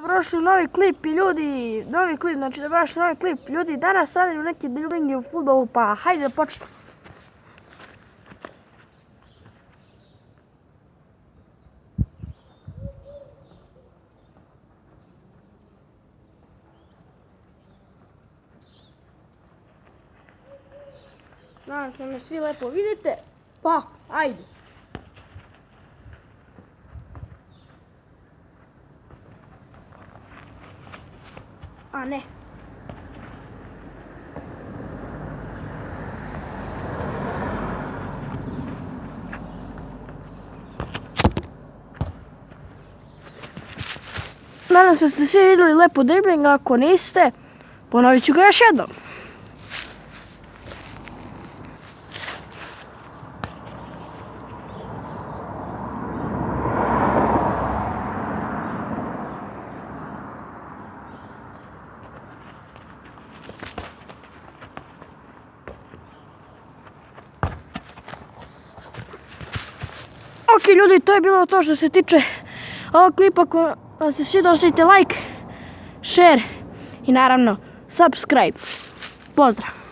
Dobrodošli u novi klip ljudi, dobrodošli u novi klip ljudi, danas radim neki driblingi u fudbalu, pa hajde da počnemo. Nadam se me svi lepo vidite, pa hajde. A ne. Nadam se da ste svi vidjeli lepo dribling, ako niste, ponovit ću ga još jednom. Ok ljudi, to je bilo to što se tiče ovog klipa. Ako vam se sviđa, ostavite like, share i naravno subscribe. Pozdrav!